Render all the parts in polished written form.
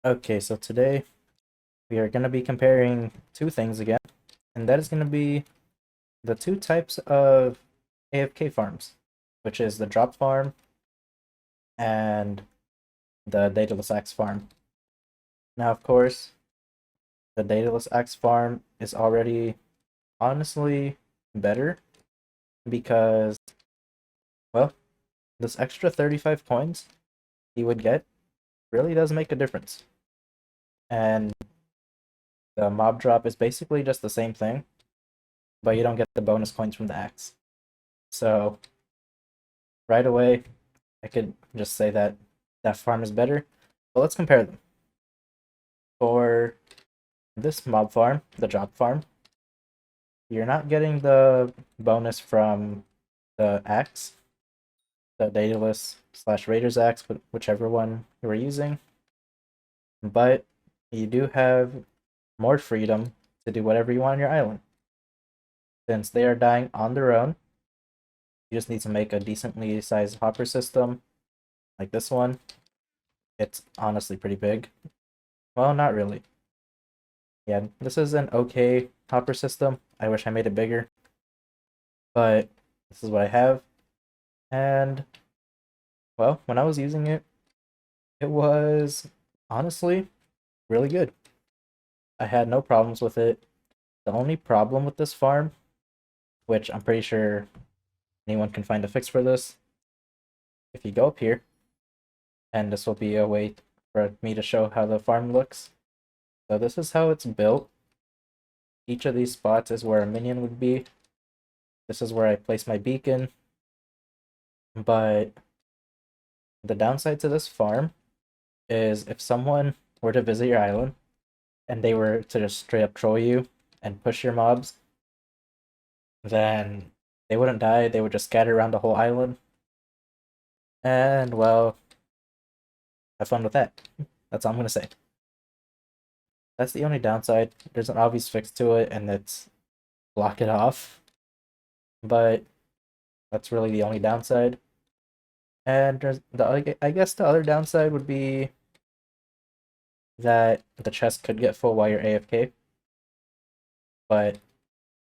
Okay, so today we are going to be comparing two things again, and that is going to be the two types of AFK farms, which is the drop farm and the Daedalus Axe farm. Now, of course, the Daedalus Axe farm is already honestly better because, well, this extra 35 coins you would get really does make a difference. And the mob drop is basically just the same thing, but you don't get the bonus coins from the axe. So right away, I could just say that that farm is better. But let's compare them. For this mob farm, the drop farm, you're not getting the bonus from the axe, the Daedalus / Raider's axe, whichever one you were using. But you do have more freedom to do whatever you want on your island. Since they are dying on their own, you just need to make a decently sized hopper system like this one. It's honestly pretty big. Well, not really. Yeah, this is an okay hopper system. I wish I made it bigger, but this is what I have. And, well, when I was using it, it was honestly really good. I had no problems with it. The only problem with this farm, which I'm pretty sure anyone can find a fix for this, if you go up here, and this will be a way for me to show how the farm looks. So this is how it's built. Each of these spots is where a minion would be. This is where I place my beacon. But the downside to this farm is if someone were to visit your island and they were to just straight up troll you and push your mobs, then they wouldn't die, they would just scatter around the whole island. And, well, have fun with that. That's all I'm going to say. That's the only downside. There's an obvious fix to it, and it's block it off. But that's really the only downside. And I guess the other downside would be that the chest could get full while you're AFK. But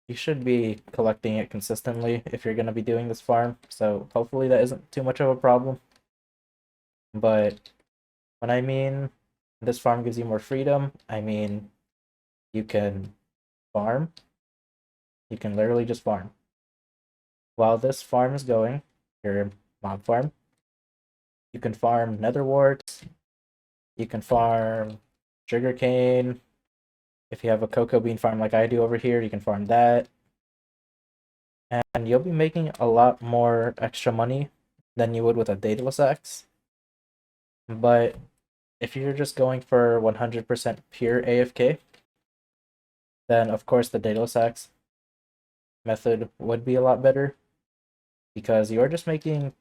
you should be collecting it consistently if you're going to be doing this farm. So hopefully that isn't too much of a problem. But when I mean this farm gives you more freedom, I mean you can farm. You can literally just farm. While this farm is going, your mob farm, you can farm nether warts, you can farm sugarcane. If you have a cocoa bean farm like I do over here, you can farm that. And you'll be making a lot more extra money than you would with a Daedalus axe. But if you're just going for 100% pure AFK, then of course the Daedalus axe method would be a lot better because you're just making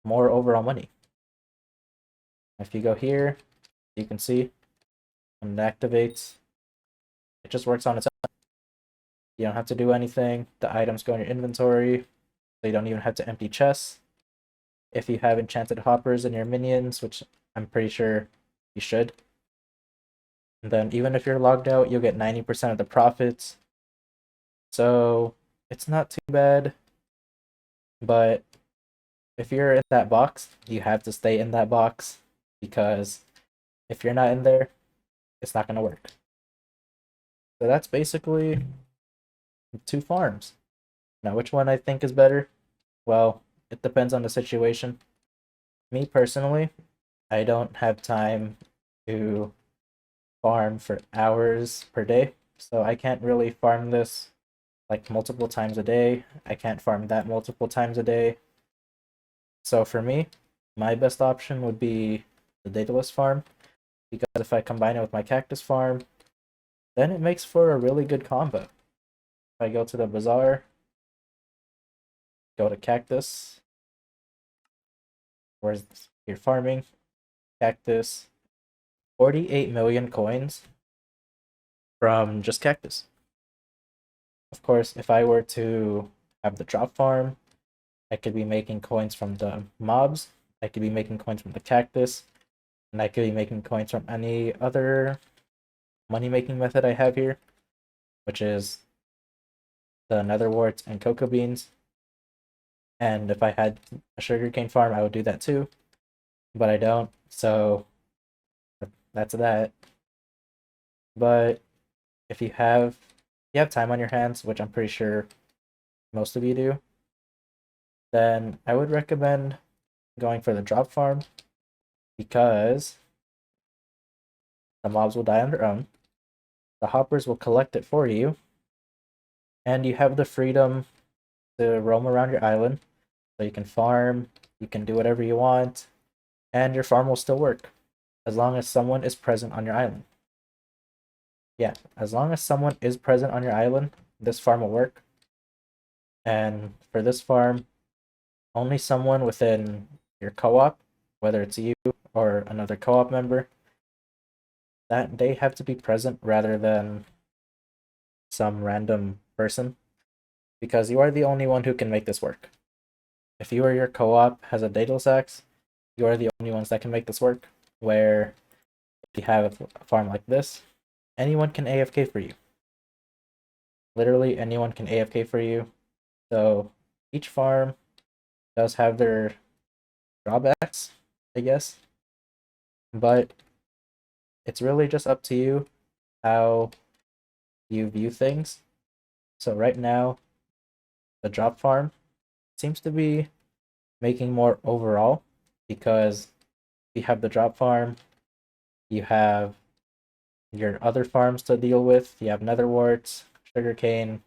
more overall money. If you go here, you can see when it activates, it just works on its own. You don't have to do anything. The items go in your inventory, so you don't even have to empty chests. If you have enchanted hoppers in your minions, which I'm pretty sure you should, and then even if you're logged out, you'll get 90% of the profits. So it's not too bad, but if you're in that box, you have to stay in that box because if you're not in there, it's not going to work. So that's basically two farms. Now, which one I think is better? Well, it depends on the situation. Me personally, I don't have time to farm for hours per day, so I can't really farm this like multiple times a day. I can't farm that multiple times a day. So for me, my best option would be the Daedalus farm, because if I combine it with my cactus farm, then it makes for a really good combo. If I go to the bazaar, go to cactus, where's you're farming, cactus, 48 million coins from just cactus. Of course, if I were to have the drop farm, I could be making coins from the mobs, I could be making coins from the cactus, And I could be making coins from any other money-making method I have here, which is the nether warts and cocoa beans. And if I had a sugarcane farm, I would do that too, but I don't, so that's that. But if you have time on your hands, which I'm pretty sure most of you do, then I would recommend going for the drop farm because the mobs will die on their own, the hoppers will collect it for you, and you have the freedom to roam around your island. So you can farm, you can do whatever you want, and your farm will still work as long as someone is present on your island. Yeah, as long as someone is present on your island, this farm will work. And for this farm, only someone within your co-op, whether it's you or another co-op member, that they have to be present rather than some random person, because you are the only one who can make this work. If you or your co-op has a Daedalus axe, you are the only ones that can make this work. Where if you have a farm like this, anyone can AFK for you. Literally anyone can AFK for you. So each farm does have their drawbacks, I guess. But it's really just up to you how you view things. So right now, the drop farm seems to be making more overall because you have the drop farm, you have your other farms to deal with, you have nether warts, sugarcane,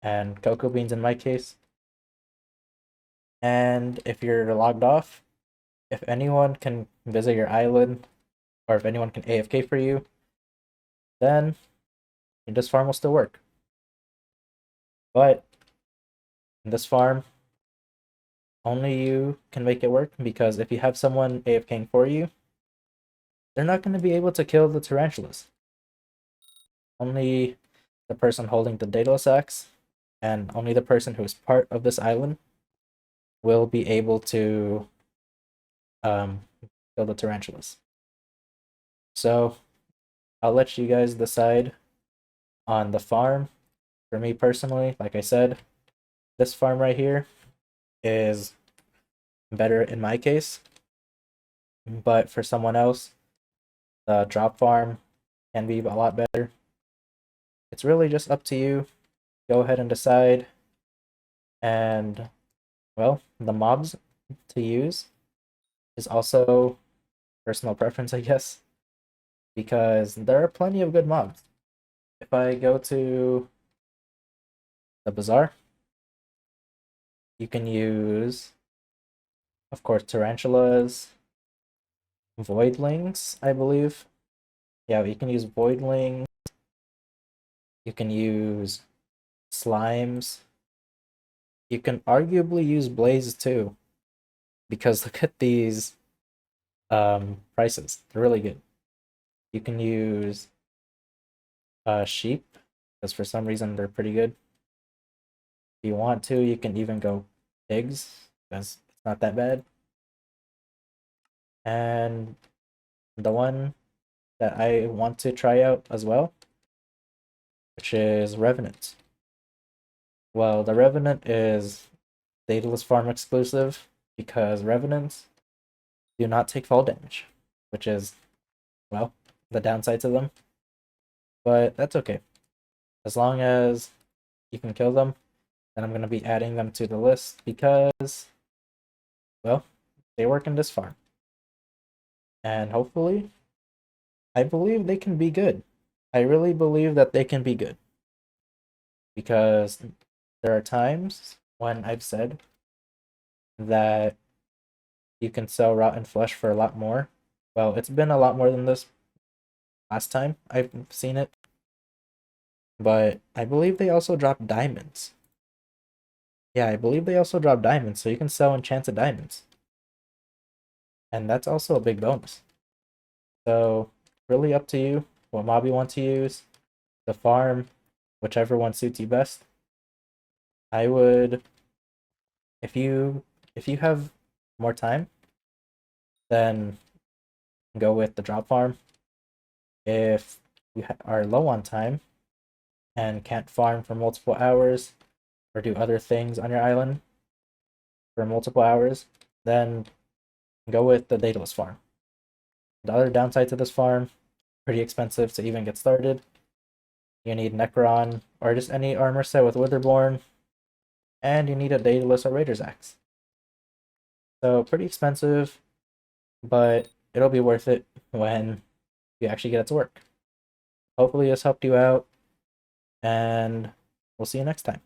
and cocoa beans in my case. And if you're logged off, if anyone can visit your island or if anyone can AFK for you, then this farm will still work. But this farm, only you can make it work because if you have someone AFKing for you, they're not going to be able to kill the tarantulas. Only the person holding the Daedalus axe and only the person who is part of this island will be able to kill the tarantulas. So I'll let you guys decide on the farm. For me personally, like I said, this farm right here is better in my case, but for someone else, the drop farm can be a lot better. It's really just up to you. Go ahead and decide. And, well, the mobs to use is also personal preference, I guess, because there are plenty of good mobs. If I go to the bazaar, you can use, of course, tarantulas, voidlings, I believe. Yeah, you can use voidlings. You can use slimes. You can arguably use blaze too, because look at these prices. They're really good. You can use sheep, because for some reason they're pretty good. If you want to, you can even go pigs, because it's not that bad. And the one that I want to try out as well, which is Revenant. Well, the Revenant is Daedalus farm exclusive because Revenants do not take fall damage, which is, well, the downside to them. But that's okay. As long as you can kill them, then I'm going to be adding them to the list because, well, they work in this farm. And hopefully, I believe they can be good. I really believe that they can be good. Because there are times when I've said that you can sell rotten flesh for a lot more. Well, it's been a lot more than this last time I've seen it. But I believe they also drop diamonds. Yeah, I believe they also drop diamonds, so you can sell enchanted diamonds. And that's also a big bonus. So, really up to you what mob you want to use, the farm, whichever one suits you best. I would, if you have more time, then go with the drop farm. If you are low on time and can't farm for multiple hours or do other things on your island for multiple hours, then go with the Daedalus farm. The other downside to this farm, pretty expensive to even get started. You need Necron or just any armor set with Witherborn, and you need a Daedalus or Raider's Axe. So pretty expensive, but it'll be worth it when you actually get it to work. Hopefully this helped you out, and we'll see you next time.